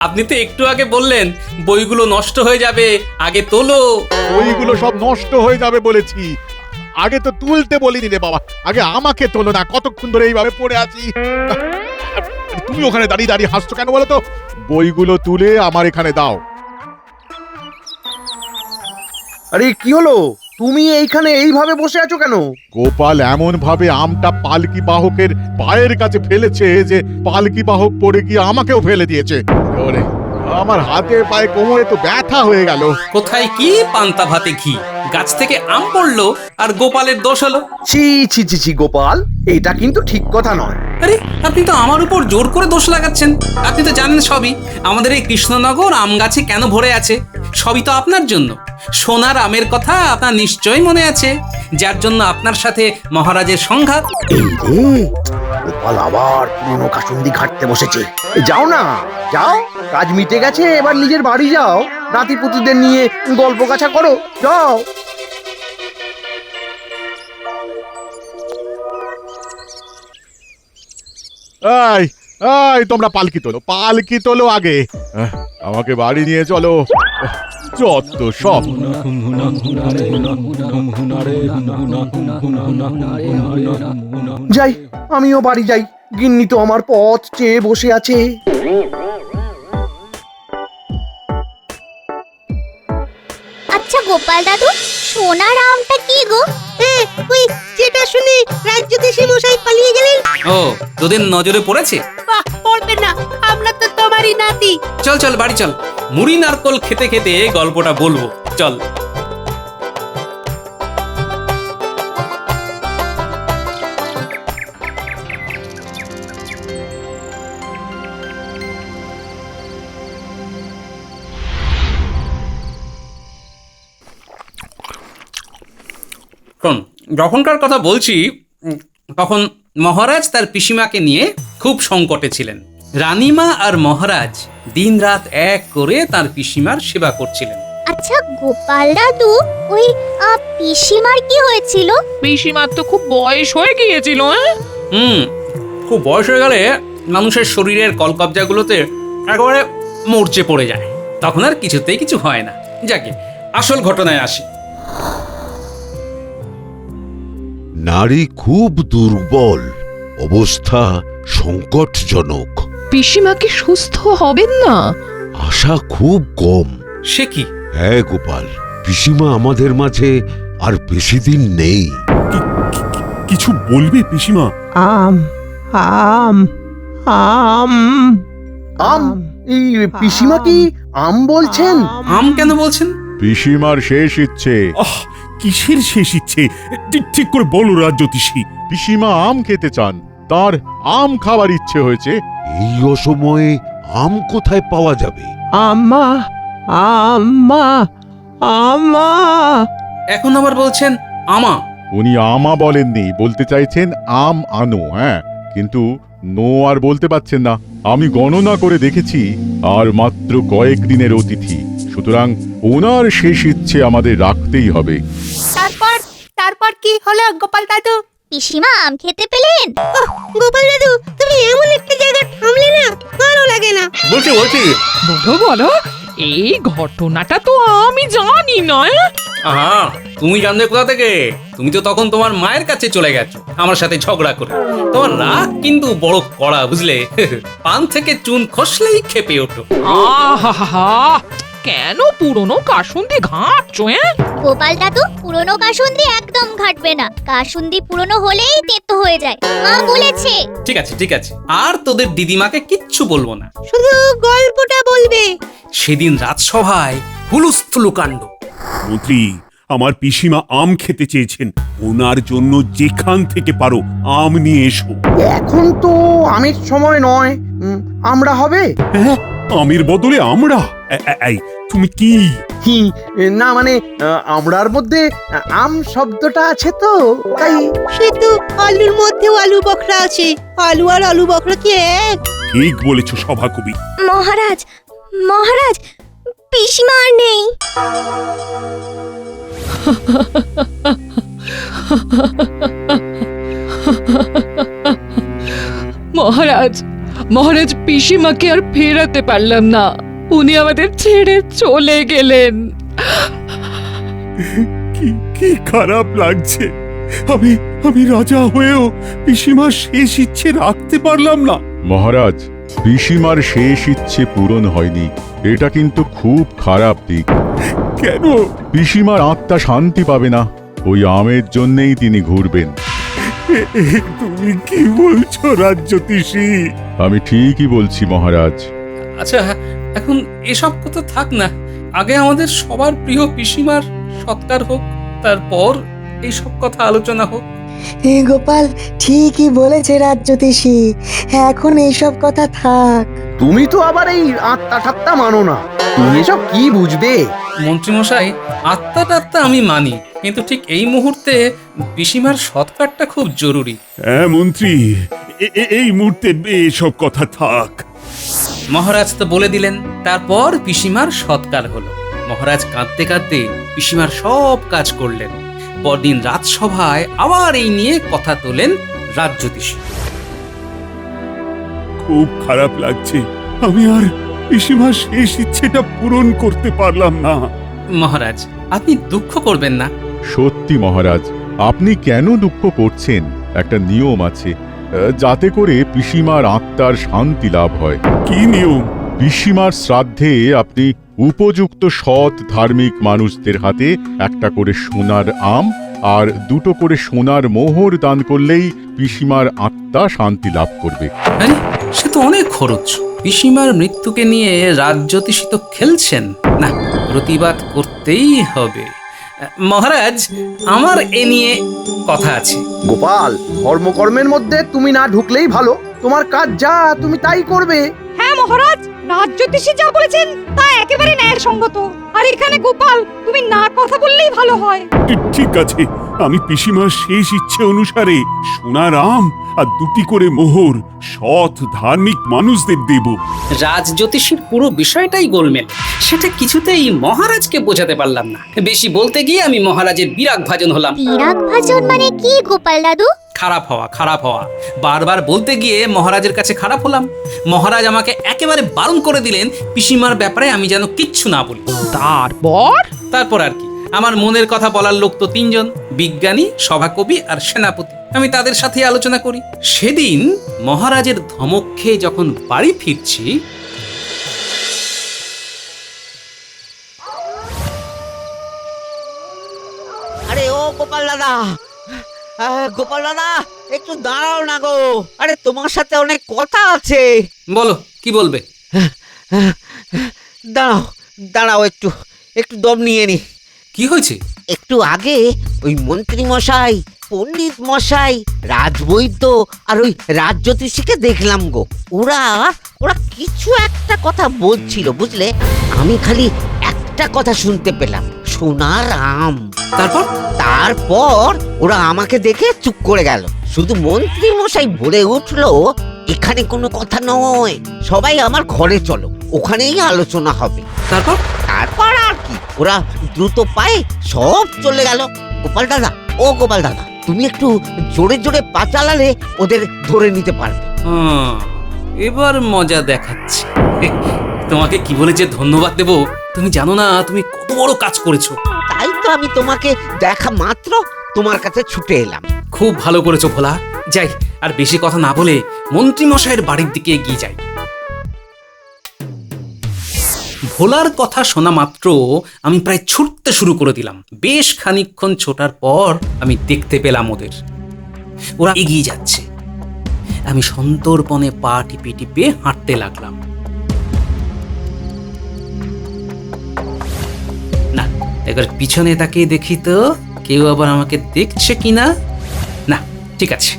আপনি তো একটু আগে বললেন বইগুলো নষ্ট হয়ে যাবে, আগে তোলো। ওইগুলো সব নষ্ট হয়ে যাবে বলেছি। আগে তো তুলতে বলিনি রে বাবা, আগে আমাকে তোলো না। কতক্ষণ ধরে এইভাবে পড়ে আছি। তুমি ওখানে দাঁড়িয়ে দাঁড়িয়ে হাসছো কেন বলো তো? বইগুলো তুলে আমার এখানে দাও। আরে কি হলো, তুমি এইখানে এইভাবে বসে আছো কেন? গোপাল এমন ভাবে আমটা পালকি বাহকের পায়ের কাছে ফেলেছে যে পালকি বাহক পড়ে গিয়ে আমাকেও ফেলে দিয়েছে। ওরে, আমার হাতে পায়ে কোমরে তো ব্যথা হয়ে গেল। কোথায় কি পান্তা ভাতে ঘি, গাছ থেকে আম পড়লো আর গোপালের দোষ হলো। ছি ছি ছি ছি গোপাল, এটা কিন্তু ঠিক কথা নয়। আরে আপনি তো আমার উপর জোর করে দোষ লাগাচ্ছেন। আপনি তো জানেন সবই, আমাদের এই কৃষ্ণনগর আম গাছে কেন ভরে আছে। সবই তো আপনার জন্য। সোনার আমের কথা আপনার নিশ্চয়ই মনে আছে, যার জন্য আপনার সাথে মহারাজের সংঘাত। এই রে, গোপাল আবার পুরনো কাসুন্দি ঘাটতে বসেছে। যাও না, যাও, কাজ মিটে গেছে, এবার নিজের বাড়ি যাও, নাতিপুতিদের নিয়ে গল্প গাছা করো, যাও। এই এই তোমরা পালকি তোলো আগে। আমাকে বাড়ি নিয়ে চলো। যত সব। যাই, আমিও বাড়ি যাই। গিন্নি তো আমার পথ চেয়ে বসে আছে। আচ্ছা গোপাল দাদু, সোনার আমটা কি গো? ওই যেটা শুনে রাজ্যদেশে মশাই পালিয়ে গেলেন। ও, তোদের নজরে পড়েছে? বাহ, পড়বে না, আমরা তো তোমারই নাতি। চল চল বাড়ি চল, মুড়ি নারকল খেতে খেতে গল্পটা বলবো, চল। শোন, যখনকার কথা বলছি, তখন মহারাজ তার পিসিমাকে নিয়ে খুব সংকটে ছিলেন। রানীমা আর মহারাজ দিনরাত এক করে তার পিসিমার সেবা করছিলেন। আচ্ছা গোপাল দাদু, ওই পিসিমার কি হয়েছিল? পিসিমার তো খুব বয়স হয়ে গিয়েছিল। খুব বয়স হয়ে গেলে মানুষের শরীরের কলকবজাগুলোতে একেবারে মরচে পড়ে যায়, তখন আর কিছুতেই কিছু হয় না। যাকে আসল ঘটনায় আসি। নারী খুব দুর্বল, অবস্থা সংকটজনক। পিসিমা কি সুস্থ হবেন না? আশা খুব কম। সে কি? হ্যাঁ গোপাল, পিসিমা আমাদের মাঝে আর বেশি দিন নেই। কিছু বলবে পিসিমা? আম আম আম আম? এই পিসিমা কি আম বলছেন? আম কেন বলছেন? পিসিমার শেষ ইচ্ছে। আহ, কিসের শেষ ইচ্ছে? ঠিক করে বলো রাজ্যতীষী। পিসিমা আম খেতে চান, তার আম খাবার ইচ্ছে হয়েছে। এই অসময়ে আম কোথায় পাওয়া যাবে? আম্মা আম্মা আম্মা। এখন আবার বলছেন আমা? উনি আমা বলেননি, বলতে চাইছেন আম আনো। হ্যাঁ, কিন্তু নো আর বলতে পারছেন না। আমি গণনা করে দেখেছি আর মাত্র কয়েক দিনের অতিথি, সুতরাং ওনার শেষ ইচ্ছে আমাদের রাখতেই হবে। তারপর তারপর কি হলো গোপাল দাদু? পিসিমা আম খেতে পেলেন? গোপাল দাদু, তুমি এমন একটা জায়গায় থামলে না, ভালো লাগে না। বলছি বলো বলো, এই ঘটনাটা তো আমি জানি না। আহা, তুমি জানবে কোথা থেকে? তুমি তো তখন তোমার মায়ের কাছে চলে গেছো আমার সাথে ঝগড়া করে। তোমার রাগ কিন্তু বড় কড়া, বুঝলে? পান থেকে চুন খসলেই ক্ষেপে ওঠো। আহা, কেন পুরনো কাসুন্দি ঘাঁটছো? গোপাল দাদু, পুরনো কাসুন্দি একদম ঘাটবে না। কাসুন্দি পুরনো হলেই তেতো হয়ে যায়, মা বলেছে। ঠিক আছে, আর তোদের দিদিমাকে কিচ্ছু বলবো না। শুধু গল্পটা বলবে। সেদিন রাজসভায় হুলুস্থুলু কাণ্ড। মন্ত্রী, আমার পিসিমা আম খেতে চেয়েছেন, ওনার জন্য যেখান থেকে পারো আম নিয়ে এসো। এখন তো আমের সময় নয়, আমরা হবে? হ্যাঁ, আমের বদলে আমরা? এই তুমি কি? না মানে আমরার মধ্যে আম শব্দটা আছে তো, তাই। সে তো আলুর মধ্যেও আলু বখরা আছে। আলু আর আলু বখরা কি এক? ঠিক বলেছো সভাকবি। মহারাজ মহারাজ, পিসিমা আর নেই। মহারাজ, মহারাজ পিসিমাকে আর ফেরাতে পারলাম না, উনি আমাদের ছেড়ে চলে গেলেন। কি কি খারাপ লাগছে। আমি আমি রাজা হয়েও পিসিমার শেষ ইচ্ছে রাখতে পারলাম না। মহারাজ, পিসিমার শেষ ইচ্ছে পূরণ হয়নি, এটা কিন্তু খুব খারাপ দিক। কেন? পিসিমার আত্মা শান্তি পাবে না, ওই আমের জন্যেই তিনি ঘুরবেন। তুমি কি বলছো রাজ্যোতিষী? আমি ঠিকই বলছি মহারাজ। আচ্ছা, এখন এসব কথা থাক না, আগে আমাদের সবার প্রিয় পিসিমার সৎকার হোক, তারপর এইসব কথা আলোচনা হোক। গোপাল ঠিকই বলেছে রাজ্যোতিষী, এখন এইসব কথা থাক। তুমি তো আবার এই আত্মা ঠাত্তা মানো না, তুমি এসব কি বুঝবে? মন্ত্রীমশাই, আত্মা টাত্মা আমি মানি, কিন্তু ঠিক এই মুহূর্তে পিসিমার সৎকারটা খুব জরুরি। হ্যাঁ মন্ত্রী, এই মুহূর্তে এসব কথা থাক। মহারাজ তো বলে দিলেন, তারপর পিসিমার সৎকার হলো। মহারাজ কাঁদতে কাঁদতে পিসিমার সব কাজ করলেন। পরদিন রাজসভায় আবার এই নিয়ে কথা তোলেন রাজ্যোতিষী। খুব খারাপ লাগছে, আমি আর পিসিমার শেষ ইচ্ছেটা পূরণ করতে পারলাম না। মহারাজ, আপনি দুঃখ করবেন না। সত্যি মহারাজ, আপনি কেন দুঃখ করছেন? একটা নিয়ম আছে, যাতে করে পিসিমার আত্মার শান্তি লাভ হয়। কি নিয়ম? পিসিমার শ্রাদ্ধে আপনি উপযুক্ত সৎ ধার্মিক মানুষদের হাতে একটা করে সোনার আম আর 2টো করে সোনার মোহর দান করলেই পিসিমার আত্মা শান্তি লাভ করবে। আরে, সে তো অনেক খরচ। পিসিমার মৃত্যুকে নিয়ে রাজ্যোতিষী তো খেলছেন না, প্রতিবাদ করতেই হবে। মহারাজ, আমার এ নিয়ে কথা আছে। গোপাল, ধর্মকর্মের মধ্যে তুমি না ঢুকলেই ভালো, তোমার কাজ যা তুমি তাই করবে। হ্যাঁ মহারাজ, রাজ্যোতিষী যা বলেছেন তা একেবারে ন্যায়সঙ্গত। আর এখানে গোপাল, তুমি না কথা বললেই ভালো হয়। ঠিক আছে, আমি পিসিমার শেষ ইচ্ছে অনুসারে সোনার আম আর 2টি করে মোহর সৎ ধার্মিক মানুষদের দেব। রাজজ্যোতিষীর পুরো বিষয়টাই গোলমেল, সেটা কিছুতেই মহারাজকে বোঝাতে পারলাম না। বেশি বলতে গিয়ে আমি মহারাজের বিরাগ ভাজন হলাম। বিরাগ ভাজন মানে কি গোপাল দাদু? খারাপ হওয়া। বারবার বলতে গিয়ে মহারাজের কাছে খারাপ হলাম। মহারাজ আমাকে একেবারে বারণ করে দিলেন পিসিমার ব্যাপারে আমি যেন কিচ্ছু না বলি। তারপর আর কি, আমার মনের কথা বলার লোক তো 3জন, বিজ্ঞানী, সভাকবি আর সেনাপতি। আমি তাদের সাথে আলোচনা করি। সেদিন মহারাজের ধমক খেয়ে যখন বাড়ি ফিরছি, আরে ও গোপাল দাদা, গোপাল দাদা একটু দাঁড়াও না গো। আরে তোমার সাথে অনেক কথা আছে। বলো, কি বলবে? দাঁড়াও দাঁড়াও, একটু একটু দম নিয়ে নি। কি হয়েছে? একটু আগে ওই মন্ত্রী মশাই, পণ্ডিত মশাই, রাজবৈদ্য আর ওই রাজ্যোতিষীকে দেখলাম গো। ওরা কিছু একটা কথা বলছিল বুঝলে, আমি খালি একটা কথা শুনতে পেলাম, সোনার আম। তারপর ওরা আমাকে দেখে চুপ করে গেল। শুধু মন্ত্রী মশাই বলে উঠলো, এখানে কোনো কথা নয়, সবাই আমার ঘরে চলো, ওখানেই আলোচনা হবে। তারপর আর কি, ওরা দ্রুত পায়ে সব চলে গেল। গোপাল দাদা, ও গোপাল দাদা, তুমি একটু জোরে জোরে পা চালালে ওদের ধরে নিতে পারবে। এবার মজা দেখাচ্ছে। তোমাকে কি বলে যে ধন্যবাদ দেব তুমি জানো না, তুমি কত বড় কাজ করেছো। তাই তো আমি তোমাকে দেখা মাত্র তোমার কাছে ছুটে এলাম। খুব ভালো করেছো ভোলা। যাই, আর বেশি কথা না বলে মন্ত্রী মশাইয়ের বাড়ির দিকে এগিয়ে যাই। ভোলার কথা শোনা মাত্র আমি প্রায় ছুটতে শুরু করে দিলাম। বেশ খানিকক্ষণ ছোটার পর আমি দেখতে পেলাম ওরা এগিয়ে যাচ্ছে। আমি সন্তর্পণে পা টিপে টিপে হাঁটতে লাগলাম। না, এবার পিছনে তাকিয়ে দেখি তো কেউ আবার আমাকে দেখছে কিনা। না, ঠিক আছে।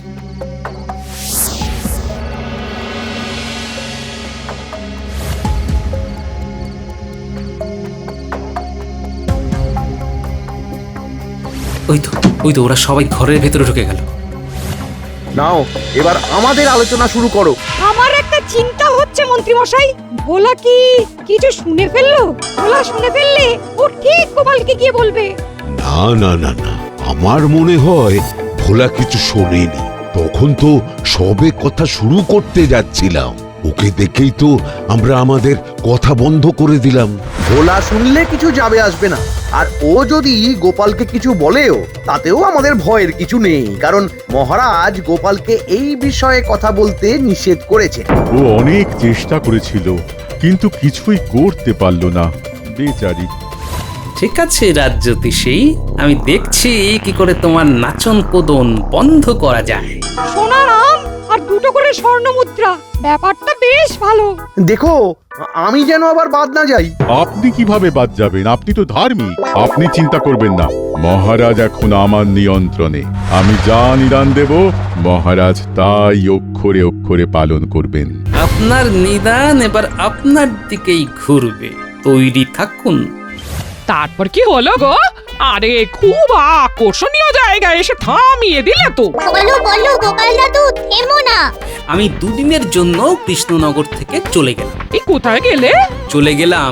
ওই তো ওরা সবাই ঘরের ভেতরে ঢুকে গেল। নাও, এবার আমাদের আলোচনা শুরু করো। আমার একটা চিন্তা হচ্ছে মন্ত্রী মশাই, ভোলা কি কিছু শুনে ফেললো? ভোলা শুনে ফেললে ও ঠিক গোপালকে গিয়ে বলবে। না না না না, আমার মনে হয় ভোলা কিছু শোনেনি। তখন তো সবে কথা শুরু করতে যাচ্ছিলাম। ওকে দেখেই তো আমরা আমাদের কথা বন্ধ করে দিলাম। ভোলা শুনলে কিছু যাবে আসবে না, আর ও যদি গোপালকে কিছু বলেও তাতেও আমাদের ভয়ের কিছু নেই, কারণ মহারাজ গোপালকে এই বিষয়ে কথা বলতে নিষেধ করেছে। ও অনেক চেষ্টা করেছিল, কিন্তু কিছুই করতে পারল না, বেচারি। ঠিক আছে রাজ্যতীষী, আমি দেখছি কি করে তোমার নাচন কোদন বন্ধ করা যায়। সোনার আম আর দুটো করে স্বর্ণ মুদ্রা, ব্যাপারটা বেশ ভালো। দেখো আমি যেন আবার বাদ না যাই। আপনি কিভাবে বাদ যাবেন? আপনি তো ধার্মিক। আপনি চিন্তা করবেন না, মহারাজ এখন আমার নিয়ন্ত্রণে। আমি যা নিদান দেব মহারাজ তাই অক্ষরে অক্ষরে পালন করবেন। আপনার নিদান এবার আপনার দিকেই ঘুরবে, তৈরি থাকুন। তারপর কি হলো গো? আরে খুব আকর্ষণীয় জায়গায় এসে থামিয়ে দিলে তো। বলো বলো গোপাল দাদু, থেমো না। আমি দুদিনের জন্য কৃষ্ণনগর থেকে চলে গেলাম। এই কোথায় গেলে? চলে গেলাম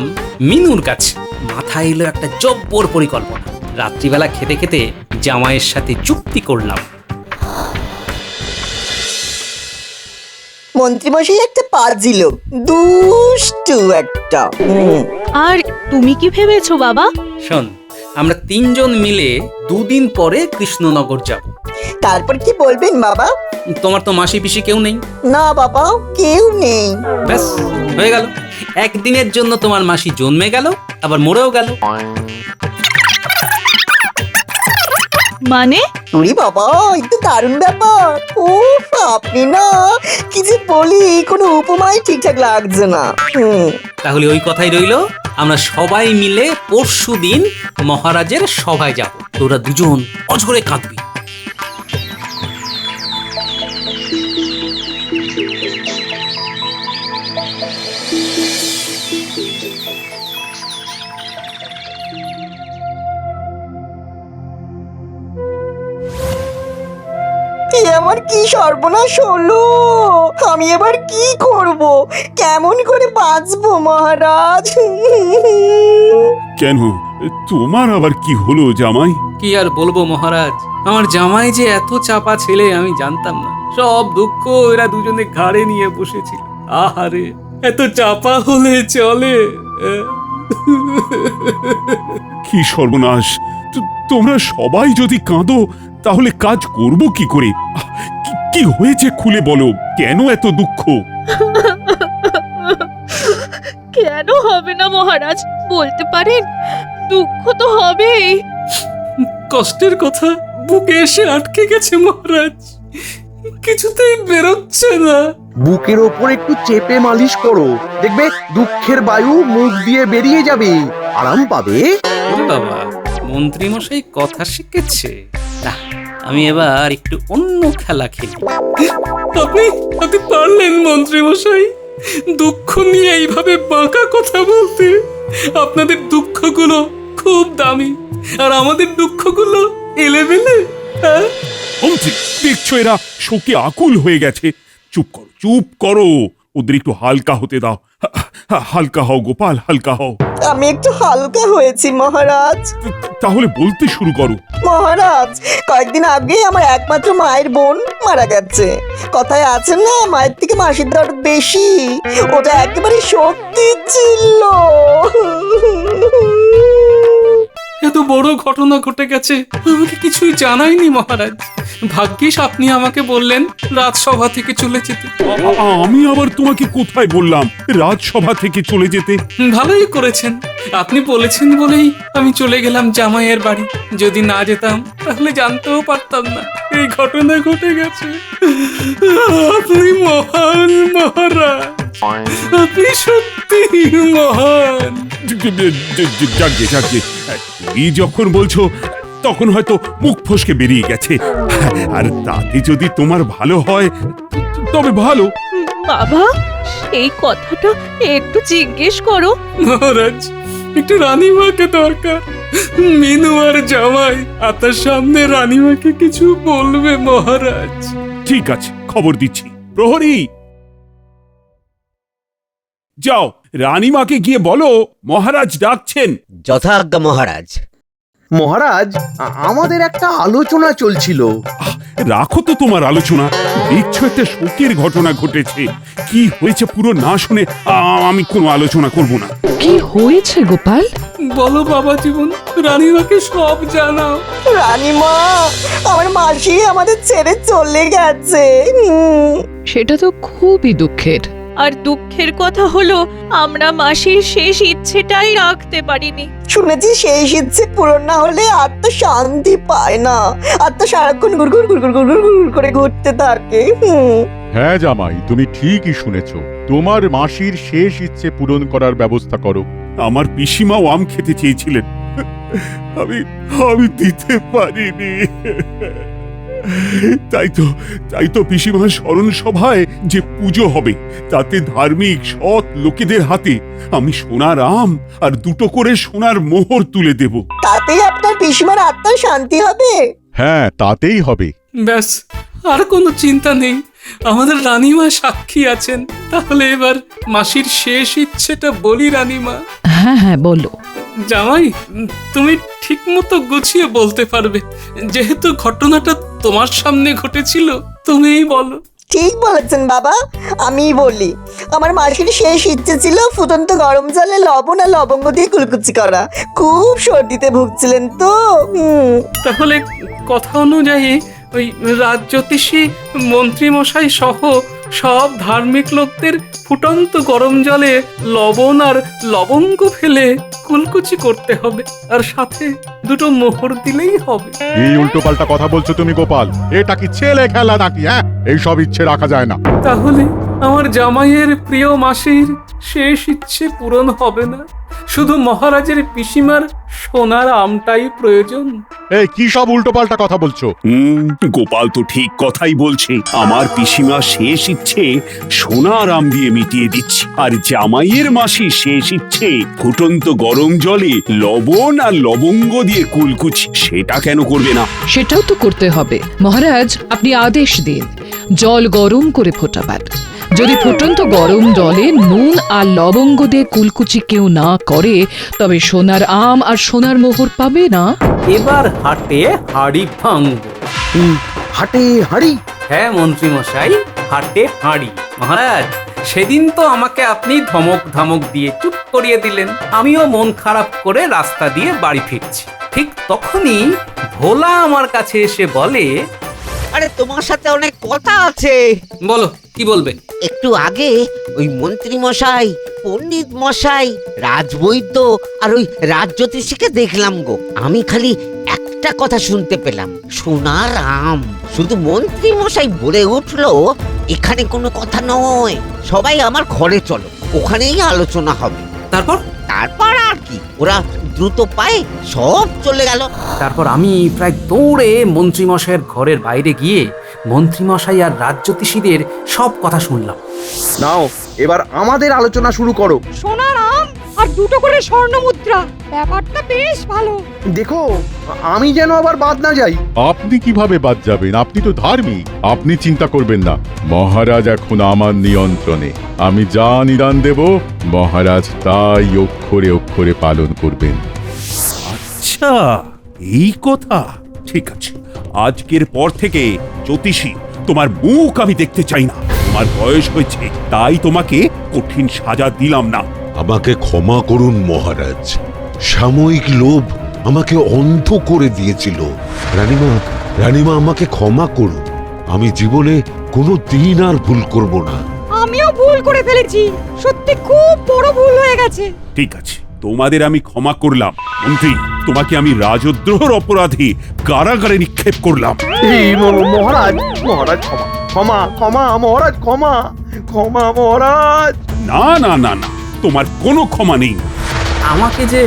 মিনুর কাছে। মাথায় এলো একটা জব্বর পরিকল্পনা। রাত্রিবেলা খেতে খেতে জামাইয়ের সাথে চুক্তি করলাম। মন্ত্রীমশাই একটা পাজিল, দুষ্টু একটা। আর তুমি কি ভেবেছো বাবা? শোন, আমরা তিনজন মিলে দুদিন পরে কৃষ্ণনগর যাব। তারপর কি বলবেন বাবা? তোমার তো মাসি পিসি কেউ নেই। না বাবা, কেউ নেই। ব্যাস হয়ে গেল, একদিনের জন্য তোমার মাসি জন্মে গেল, আবার মরেও গেল। মানে? উরি বাবা, একটু দারুণ ব্যাপার। ও আপনি না কি যে বলি, কোনো উপমাই ঠিকঠাক লাগছে না। তাহলে ওই কথাই রইলো, আমরা সবাই মিলে পরশুদিন মহারাজের সভায় যাব। তোরা দুজন অঝরে কাঁদবি। আমার কি সর্বনাশ হলো! আমি এবার কি করব? কেমন করে বাঁচবো মহারাজ? কেন, তোমার আবার কি হলো জামাই? কি আর বলবো মহারাজ, আমার জামাই যে এত চাপা ছেলে আমি জানতাম না। সব দুঃখ এরা দুজনে ঘাড়ে নিয়ে বসেছিল। আহারে, এত চাপা হলে চলে? কি সর্বনাশ! তোমরা সবাই যদি কাঁদো তাহলে কাজ করব কি করে? কি হয়েছে খুলে বলো, কেন এত দুঃখ? কেন হবে না মহারাজ, বলতে পারেন? দুঃখ তো হবেই। কষ্টের কথা বুকে এসে আটকে গেছে মহারাজ, কিছুতেই বেরোচ্ছে না। বুকের ওপর একটু চেপে মালিশ করো, দেখবে দুঃখের বায়ু মুখ দিয়ে বেরিয়ে যাবে, আরাম পাবে। ওরে বাবা, মন্ত্রী মশাই কথা শিখেছে। না, আমি এবার একটু অন্য খেলা খেলি। আপনি পারলেন মন্ত্রী মশাই দুঃখ নিয়ে এইভাবে বাঁকা কথা বলতে? আপনাদের দুঃখগুলো খুব দামি, আর আমাদের দুঃখগুলো এলেবেলে। মন্ত্রী, দেখছো এরা শোকে আকুল হয়ে গেছে। চুপ করো, চুপ করো, ওদের একটু হালকা হতে দাও। হালকা হও গোপাল, হালকা হও। আমি একটু হালকা হয়েছি মহারাজ। তাহলে বলতে শুরু করো। মহারাজ, কয়েকদিন আগে আমার একমাত্র মায়ের বোন মারা গেছে। কথায় আছে না, মায়ের থেকে মাসির দরদ বেশি। ওটা একেবারে সত্যি ছিল। এত বড় ঘটনা ঘটে গেছে, আমাকে কিছুই জানায়নি মহারাজ। ভাগ্যিস আপনি আমাকে বললেন রাজসভা থেকে চলে যেতে। আমি আবার তোমাকে কোথায় বললাম রাজসভা থেকে চলে যেতে? ভালোই করেছেন, আপনি বলেছেন বলেই আমি চলে গেলাম জামাইয়ের বাড়ি। যদি না যেতাম তাহলে জানতেও পারতাম না এই ঘটনা ঘটে গেছে। আপনি মহান মহারাজ, আপনি সত্যি মহান। যাকে যাকে, তুমি যখন বলছো তখন হয়তো মুখ ফসকে বেরিয়ে গেছে, আর তাতে যদি তোমার ভালো হয় তবে ভালো। বাবা, এই কথাটা একটু জিজ্ঞেস করো। মহারাজ, একটু রানীমাকে দরকার। মিনু আর জামাই আপনার সামনে রানীমাকে কিছু বলবে মহারাজ। ঠিক আছে, খবর দিচ্ছি। প্রহরী, যাও রানীমাকে গিয়ে বলো মহারাজ ডাকছেন। যথাজ্ঞা মহারাজ। মহারাজ আমাদের একটা আলোচনা চলছিল। রাখো তো তোমার আলোচনা। দেখছো একটা শোকের ঘটনা ঘটেছে। কি হয়েছে পুরো না শুনে আমি কোনো আলোচনা করব না। কি হয়েছে গোপাল? বলো বাবা জীবন, রানীমাকে সব জানাও। রানীমা, আমার মাসি আমাদের ছেড়ে চলে গেছে। সেটা তো খুবই দুঃখের। আর দুঃখের কথা হলো আমরা মাসির শেষ ইচ্ছেটাই রাখতে পারিনি। শুনেছি সেই ইচ্ছে পূরণ না হলে আত্মা শান্তি পায় না, আত্মা সারাক্ষণ গুড়গুড় গুড়গুড় গুড়গুড় গুড়গুড় করে ঘুরতে থাকে। হ্যাঁ জামাই, তুমি ঠিকই শুনেছ। তোমার মাসির শেষ ইচ্ছে পূরণ করার ব্যবস্থা করো। আমার পিসিমাও আম খেতে চেয়েছিলেন, আমি দিতে পারিনি। তাই তো পিসিমার স্মরণ সভায় যে পুজো হবে তাতে ধার্মিক সৎ লোকেদের হাতে আমি সোনার আম আর 2টো করে সোনার মোহর তুলে দেব। তাতেই আপনার পিসিমার আত্মার শান্তি হবে। হ্যাঁ, তাতেই হবে। ব্যাস, আর কোনো চিন্তা নেই। আমাদের রানীমা সাক্ষী আছেন। তাহলে এবার মাসির শেষ ইচ্ছেটা বলি রানীমা। হ্যাঁ হ্যাঁ, বলো। জামাই, তুমি ঠিক মতো গুছিয়ে বলতে পারবে, যেহেতু ঘটনাটা তোমার সামনে ঘটেছিল। তুমিই বলো। ঠিক বলেছেন বাবা, আমিই বলি। আমার মাসির শেষ ইচ্ছে ছিল ফুটন্ত গরম জলে লবণ আর লবঙ্গ দিয়ে কুলকুচি করা। খুব সর্দিতে ভুগছিলেন তো। তাহলে কথা অনুযায়ী ওই রাজজ্যোতিষী মন্ত্রী মশাই সহ সব ধার্মিক লোকদের ফুটন্ত গরম জলে লবণ আর লবঙ্গ ফেলে কুলকুচি করতে হবে, আর সাথে 2টো মোহর দিলেই হবে। এই উল্টোপাল্টা কথা বলছো তুমি গোপাল। এটা কি ছেলে খেলা নাকি? হ্যাঁ, এইসব ইচ্ছে রাখা যায় না। তাহলে আমার জামাইয়ের প্রিয় মাসির শেষ ইচ্ছে পূরণ হবে না, শুধু মহারাজের পিসিমার সোনার আমটাই প্রয়োজন। এই কি সব উল্টোপাল্টা কথা বলছো? গোপাল তো ঠিক কথাই বলছে। আমার পিসিমা শেষ ইচ্ছে সোনার আম দিয়ে মিটিয়ে দিচ্ছি, আর জামাইয়ের মাসির শেষ ইচ্ছে ফুটন্ত গরম জলে লবণ আর লবঙ্গ দিয়ে কুলকুচি। সেটা কেন করবে না? সেটাও তো করতে হবে। মহারাজ, আপনি আদেশ দিন জল গরম করে ফোটাবার। যদি ফুটন্ত গরম জলে নুন আর লবঙ্গ দিয়ে কুলকুচি কেউ না করে, তবে সোনার আম আর সোনার মোহর পাবে না। এবার হাটে হাড়ি ভাঙব। হাটে হাড়ি? হ্যাঁ মন্ত্রী মশাই, হাটে হাড়ি। মহারাজ, সেদিন তো আমাকে আপনি ধমক দিয়ে চুপ করিয়ে দিলেন। আমিও মন খারাপ করে রাস্তা দিয়ে বাড়ি ফিরছি। ঠিক তখনই ভোলা আমার কাছে এসে বলে, আরে তোমার সাথে অনেক কথা আছে। বলো, কি বলবে? একটু আগে ওই মন্ত্রী মশাই, পণ্ডিত মশাই, রাজবৈদ্য আর ওই রাজজ্যোতিষীকে দেখলাম গো। আমি খালি একটা কথা শুনতে পেলাম, সোনার আম। শুধু মন্ত্রী মশাই বলে উঠলো, এখানে কোনো কথা নয়, সবাই আমার ঘরে চলো, ওখানেই আলোচনা হবে। তারপর আর কি, ওরা দ্রুত পায়ে সব চলে গেল। তারপর আমি প্রায় দৌড়ে মন্ত্রীমশাইয়ের ঘরের বাইরে গিয়ে মন্ত্রীমশাই আর রাজজ্যোতিষীদের সব কথা শুনলাম। নাও, এবার আমাদের আলোচনা শুরু করো। সোনার আম আর 2টো করে স্বর্ণ মুদ্রা, ব্যাপারটা বেশ ভালো। দেখো, আমি যেন আবার বাদ না যাই। আপনি কিভাবে বাদ যাবেন? আপনি তো ধার্মিক। আপনি চিন্তা করবেন না, মহারাজ এখন আমার নিয়ন্ত্রণে। আমি যা নিদান দেব, মহারাজ তাই অক্ষরে অক্ষরে পালন করবেন। আচ্ছা, এই কথা। ঠিক আছে, আজকের পর থেকে জ্যোতিষী তোমার মুখ আমি দেখতে চাই না। তোমার বয়স হয়েছে, তাই তোমাকে কঠিন সাজা দিলাম না। আমাকে ক্ষমা করুন মহারাজ, সাময়িক লোভ আমাকে অন্ধ করে দিয়েছিল। রানীমা আমাকে ক্ষমা করুন। আমি জীবনে কোনো দিন আর ভুল করব না। আমিও ভুল করে ফেলেছি, সত্যি খুব বড় ভুল হয়ে গেছে। ঠিক আছে, তোমাদের আমি ক্ষমা করলাম। মন্ত্রী, তোমাকে আমি রাজদ্রোহের অপরাধে কারাগারে নিক্ষেপ করলাম। এই মহারাজ, ক্ষমা মহারাজ, ক্ষমা মহারাজ। না, তোমার কোনো ক্ষমা নেই। আমাকে যে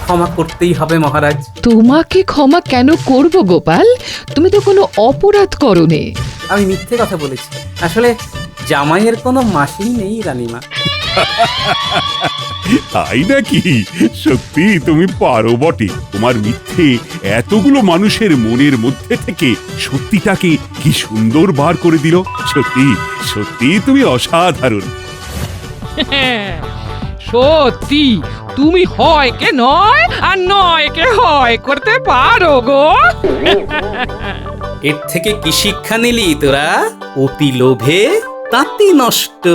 ক্ষমা করতেই হবে মহারাজ। তোমাকে ক্ষমা কেন করব গোপাল? তুমি তো কোনো অপরাধ করোনি। আমি মিথ্যে কথা বলেছি। আসলে জামাইয়ের কোনো মাসি নেই রানীমা। তাই নাকি? সত্যি তুমি পারো বটে। তোমার মিথ্যে এতগুলো মানুষের মনের মধ্যে থেকে সত্যিটাকে কি সুন্দর বার করে দিল। সত্যি তুমি অসাধারণ। সত্যি তুমি হয় কে নয় আর নয় কে হয় করতে পারো গো। এর থেকে কি শিক্ষা নিলি তোরা? অতি লোভে তাঁতি নষ্ট।